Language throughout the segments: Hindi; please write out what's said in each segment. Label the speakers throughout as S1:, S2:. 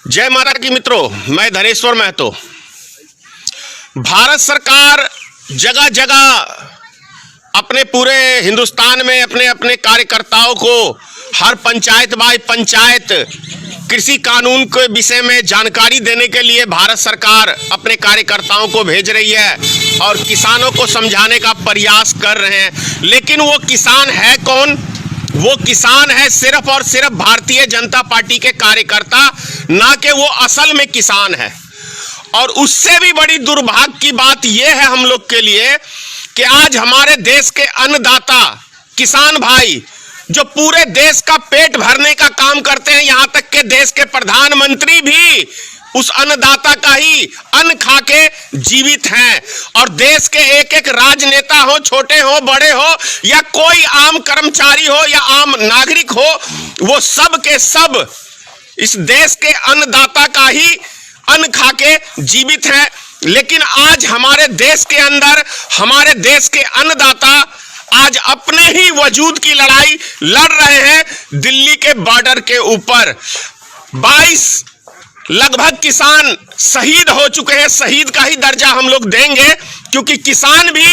S1: जय माता की मित्रों, मैं धनेश्वर महतो। भारत सरकार जगह जगह अपने पूरे हिंदुस्तान में अपने अपने कार्यकर्ताओं को हर पंचायत बाय पंचायत कृषि कानून के विषय में जानकारी देने के लिए भारत सरकार अपने कार्यकर्ताओं को भेज रही है और किसानों को समझाने का प्रयास कर रहे हैं। लेकिन वो किसान है कौन? वो किसान है सिर्फ और सिर्फ भारतीय जनता पार्टी के कार्यकर्ता, ना कि वो असल में किसान है। और उससे भी बड़ी दुर्भाग्य की बात यह है हम लोग के लिए कि आज हमारे देश के अन्नदाता किसान भाई जो पूरे देश का पेट भरने का काम करते हैं, यहां तक कि देश के प्रधानमंत्री भी उस अन्नदाता का ही अन्न खा के जीवित हैं। और देश के एक एक राजनेता हो, छोटे हो बड़े हो या कोई आम कर्मचारी हो या आम नागरिक हो, वो सब के सब इस देश के अन्नदाता का ही अन्न खा के जीवित हैं। लेकिन आज हमारे देश के अंदर हमारे देश के अन्नदाता आज अपने ही वजूद की लड़ाई लड़ रहे हैं दिल्ली के बॉर्डर के ऊपर। 22 लगभग किसान शहीद हो चुके हैं। शहीद का ही दर्जा हम लोग देंगे, क्योंकि किसान भी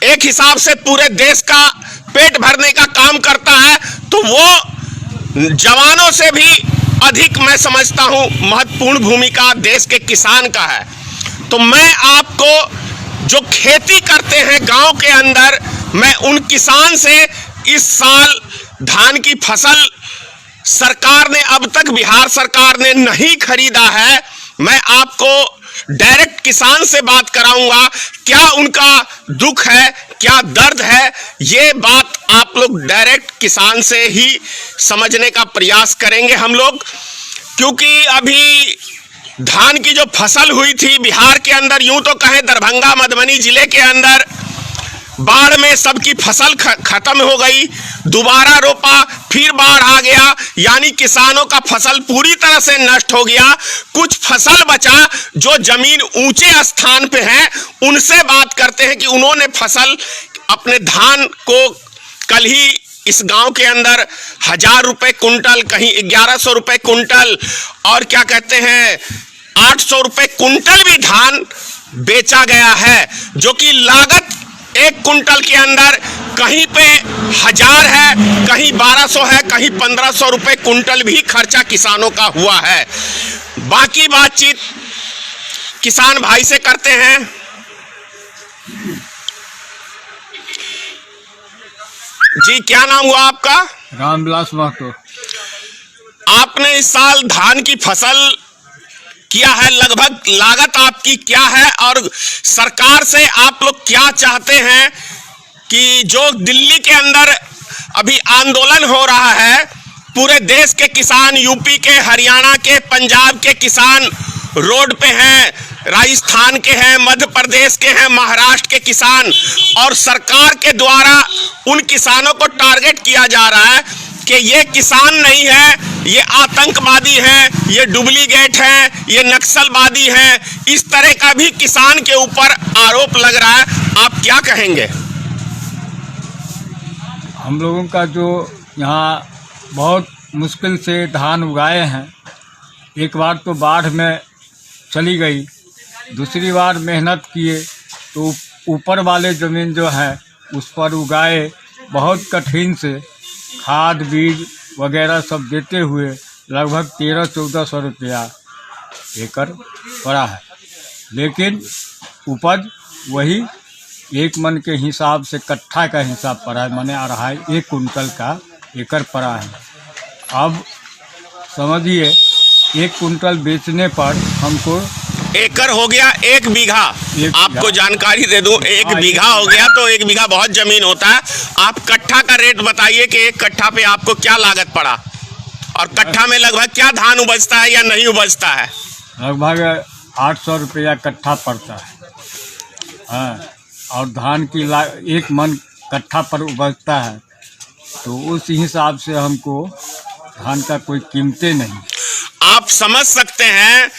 S1: एक हिसाब से पूरे देश का पेट भरने का काम करता है, तो वो जवानों से भी अधिक मैं समझता हूं महत्वपूर्ण भूमिका देश के किसान का है। तो मैं आपको जो खेती करते हैं गांव के अंदर, मैं उन किसान से इस साल धान की फसल सरकार ने अब तक बिहार सरकार ने नहीं खरीदा है, मैं आपको डायरेक्ट किसान से बात कराऊंगा। क्या उनका दुख है, क्या दर्द है, ये बात आप लोग डायरेक्ट किसान से ही समझने का प्रयास करेंगे हम लोग। क्योंकि अभी धान की जो फसल हुई थी बिहार के अंदर, यूं तो कहें दरभंगा मधुबनी जिले के अंदर बाढ़ में सबकी फसल खत्म हो गई, दोबारा रोपा फिर बाढ़ आ गया, यानी किसानों का फसल पूरी तरह से नष्ट हो गया। कुछ फसल बचा जो जमीन ऊंचे स्थान पे है, उनसे बात करते हैं कि उन्होंने फसल अपने धान को कल ही इस गांव के अंदर 1000 रुपए कुंटल, कहीं 1100 रुपए कुंटल और क्या कहते हैं 800 रुपए कुंटल भी धान बेचा गया है, जो कि लागत एक कुंटल के अंदर कहीं पे 1000 है, कहीं 1200 है, कहीं 1500 रुपए कुंटल भी खर्चा किसानों का हुआ है। बाकी बातचीत किसान भाई से करते हैं। जी, क्या नाम हुआ आपका?
S2: रामविलास महतो।
S1: आपने इस साल धान की फसल किया है, लगभग लागत आपकी क्या है और सरकार से आप लोग क्या चाहते हैं कि जो दिल्ली के अंदर अभी आंदोलन हो रहा है, पूरे देश के किसान, यूपी के, हरियाणा के, पंजाब के किसान रोड पे हैं, राजस्थान के हैं, मध्य प्रदेश के हैं, महाराष्ट्र के किसान, और सरकार के द्वारा उन किसानों को टारगेट किया जा रहा है कि ये किसान नहीं है, ये आतंकवादी हैं, ये डुप्लीकेट हैं, ये नक्सलवादी हैं, इस तरह का भी किसान के ऊपर आरोप लग रहा है। आप क्या कहेंगे?
S2: हम लोगों का जो यहाँ बहुत मुश्किल से धान उगाए हैं, एक बार तो बाढ़ में चली गई, दूसरी बार मेहनत किए तो ऊपर वाले ज़मीन जो है उस पर उगाए, बहुत कठिन से खाद बीज वगैरह सब देते हुए लगभग 1300-1400 रुपया एकड़ पड़ा है। लेकिन उपज वही 1 मन के हिसाब से कट्ठा का हिसाब पड़ा है, माने 1 कुंटल का एकड़ पड़ा है। अब समझिए 1 कुंटल बेचने पर हमको
S1: एकड़ हो गया 1 बीघा। आपको जानकारी दे दूं, 1 बीघा हो गया तो 1 बीघा बहुत जमीन होता है। आप कट्ठा का रेट बताइए कि 1 कट्ठा पे आपको क्या लागत पड़ा और कट्ठा में लगभग क्या धान उपजता है या नहीं उपजता है?
S2: लगभग 800 रुपया कट्ठा पड़ता है। हाँ, और धान की 1 मन कट्ठा पर उपजता है, तो उस हिसाब से हमको धान का कोई कीमतें नहीं।
S1: आप समझ सकते हैं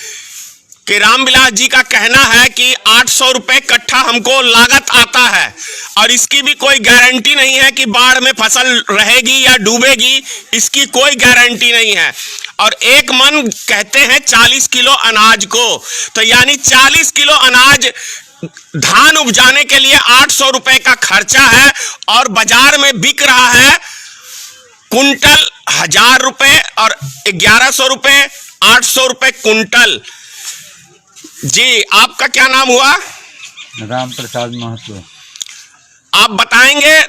S1: कि रामविलास जी का कहना है कि 800 रुपए कट्ठा हमको लागत आता है और इसकी भी कोई गारंटी नहीं है कि बाढ़ में फसल रहेगी या डूबेगी, इसकी कोई गारंटी नहीं है। और एक मन कहते हैं 40 किलो अनाज को, तो यानी 40 किलो अनाज धान उपजाने के लिए 800 रुपए का खर्चा है और बाजार में बिक रहा है कुंटल 1000 रुपए और 1100 रुपए, 800 रुपए कुंटल। जी, आपका क्या नाम हुआ?
S2: राम प्रसाद महतो।
S1: आप बताएंगे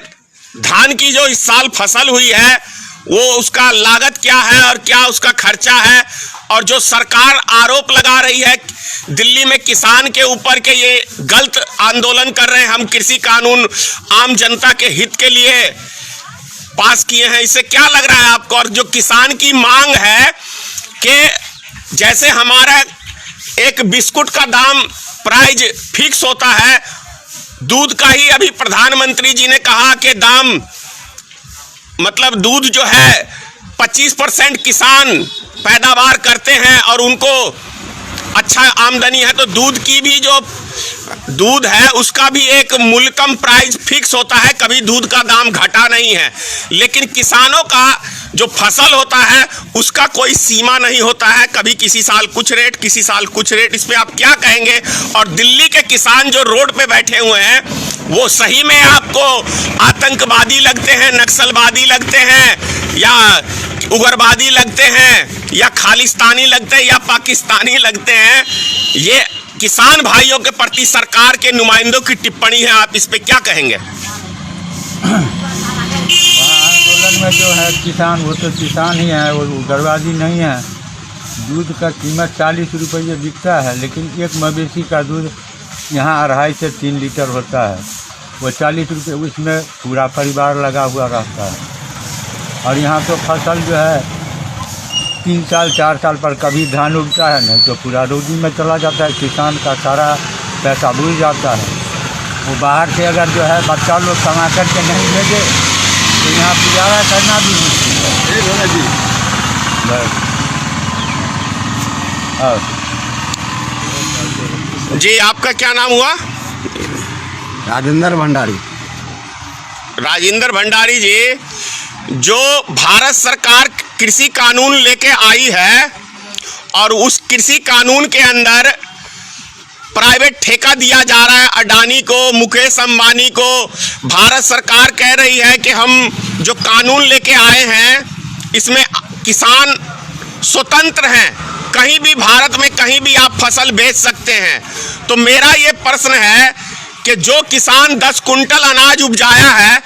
S1: धान की जो इस साल फसल हुई है वो उसका लागत क्या है और क्या उसका खर्चा है, और जो सरकार आरोप लगा रही है दिल्ली में किसान के ऊपर के ये गलत आंदोलन कर रहे हैं, हम कृषि कानून आम जनता के हित के लिए पास किए हैं, इससे क्या लग रहा है आपको? और जो किसान की मांग है कि जैसे हमारा एक बिस्कुट का दाम प्राइस फिक्स होता है, दूध का ही अभी प्रधानमंत्री जी ने कहा कि दाम मतलब दूध जो है 25% किसान पैदावार करते हैं और उनको अच्छा आमदनी है, तो दूध की भी जो दूध है उसका भी एक मूल्यतम प्राइस फिक्स होता है, कभी दूध का दाम घटा नहीं है। लेकिन किसानों का जो फसल होता है उसका कोई सीमा नहीं होता है, कभी किसी साल कुछ रेट, किसी साल कुछ रेट। इस पे आप क्या कहेंगे? और दिल्ली के किसान जो रोड पे बैठे हुए हैं वो सही में आपको आतंकवादी लगते हैं, नक्सलवादी लगते हैं, या उग्रवादी लगते हैं, या खालिस्तानी लगते हैं, या पाकिस्तानी लगते हैं? ये किसान भाइयों के प्रति सरकार के नुमाइंदों की टिप्पणी है, आप इस पे क्या कहेंगे?
S2: आंदोलन में जो है किसान, वो तो किसान ही है, वो उग्रवादी नहीं है। दूध का कीमत 40 रुपये बिकता है, लेकिन एक मवेशी का दूध यहाँ 2.5 से 3 लीटर होता है। वो 40 रुपये, उसमें पूरा परिवार लगा हुआ रहता है। और यहाँ तो फसल जो है 3 साल 4 साल पर कभी धान उगता है, नहीं तो पूरा रोजी में चला जाता है। किसान का सारा पैसा भूल जाता है। वो बाहर से अगर जो है बच्चा लोग कमा करके नहीं भेजे तो यहाँ गुजारा करना भी मुश्किल है जी।
S1: जी, आपका क्या नाम हुआ?
S3: राजेंद्र भंडारी।
S1: राजेंद्र भंडारी जी, जो भारत सरकार कृषि कानून लेके आई है और उस कृषि कानून के अंदर प्राइवेट ठेका दिया जा रहा है अडानी को, मुकेश अंबानी को। भारत सरकार कह रही है कि हम जो कानून लेके आए हैं इसमें किसान स्वतंत्र हैं, कहीं भी भारत में कहीं भी आप फसल बेच सकते हैं। तो मेरा ये प्रश्न है कि जो किसान 10 कुंटल अनाज उपजाया है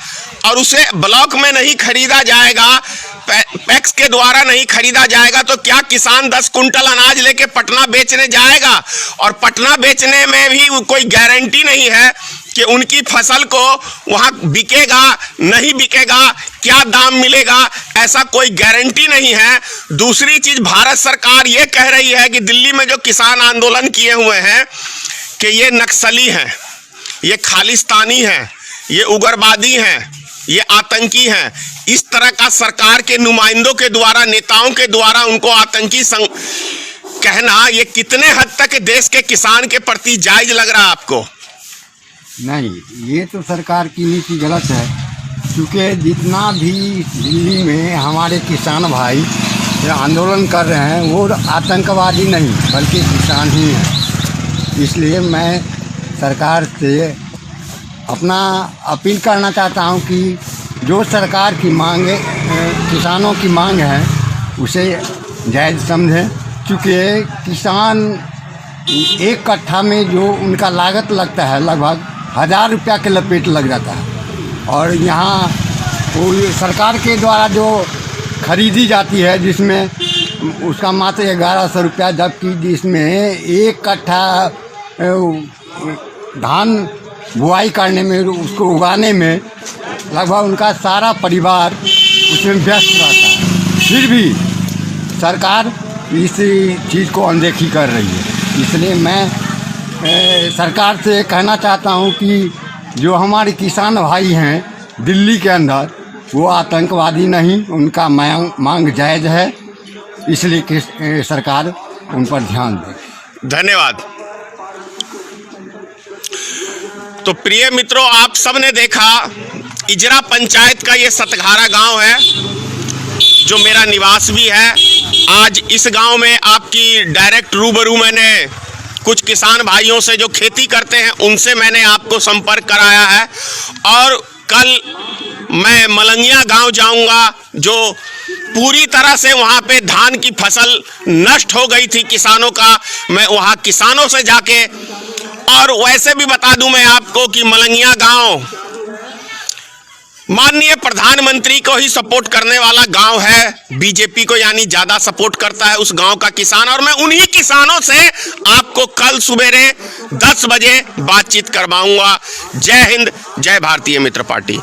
S1: और उसे ब्लॉक में नहीं खरीदा जाएगा, पैक्स के द्वारा नहीं खरीदा जाएगा, तो क्या किसान 10 कुंटल अनाज लेके पटना बेचने जाएगा? और पटना बेचने में भी कोई गारंटी नहीं है कि उनकी फसल को वहाँ बिकेगा नहीं बिकेगा, क्या दाम मिलेगा, ऐसा कोई गारंटी नहीं है। दूसरी चीज, भारत सरकार ये कह रही है कि दिल्ली में जो किसान आंदोलन किए हुए हैं कि ये नक्सली हैं, ये खालिस्तानी हैं, ये उग्रवादी हैं, ये आतंकी हैं। इस तरह का सरकार के नुमाइंदों के द्वारा, नेताओं के द्वारा उनको आतंकी कहना, ये कितने हद तक देश के किसान के प्रति जायज लग रहा है आपको?
S3: नहीं, ये तो सरकार की नीति गलत है, क्योंकि जितना भी दिल्ली में हमारे किसान भाई आंदोलन कर रहे हैं वो आतंकवादी नहीं बल्कि किसान ही हैं। इसलिए मैं सरकार से अपना अपील करना चाहता हूं कि जो सरकार की मांग, किसानों की मांग है, उसे जायज़ समझें। क्योंकि किसान एक कट्ठा में जो उनका लागत लगता है लगभग 1000 रुपया के लपेट लग जाता है, और यहाँ वो सरकार के द्वारा जो खरीदी जाती है जिसमें उसका मात्र 1100 रुपया, जबकि जिसमें एक कट्ठा धान बुआई करने में, उसको उगाने में लगभग उनका सारा परिवार उसमें व्यस्त रहता है। फिर भी सरकार इस चीज़ को अनदेखी कर रही है। इसलिए मैं सरकार से कहना चाहता हूं कि जो हमारे किसान भाई हैं दिल्ली के अंदर, वो आतंकवादी नहीं, उनका मांग जायज़ है, इसलिए कि सरकार उन पर ध्यान दे।
S1: धन्यवाद। तो प्रिय मित्रों, आप सबने देखा इजरा पंचायत का ये सतघारा गांव है जो मेरा निवास भी है। आज इस गांव में आपकी डायरेक्ट रूबरू मैंने कुछ किसान भाइयों से जो खेती करते हैं उनसे मैंने आपको संपर्क कराया है, और कल मैं मलंगिया गांव जाऊंगा जो पूरी तरह से वहां पे धान की फसल नष्ट हो गई थी किसानों का। मैं वहां किसानों से जाके, और वैसे भी बता दूं मैं आपको कि मलंगिया गांव माननीय प्रधानमंत्री को ही सपोर्ट करने वाला गांव है, बीजेपी को यानी ज्यादा सपोर्ट करता है उस गांव का किसान। और मैं उन्हीं किसानों से आपको कल सुबेरे 10 बजे बातचीत करवाऊंगा। जय हिंद, जय भारतीय मित्र पार्टी।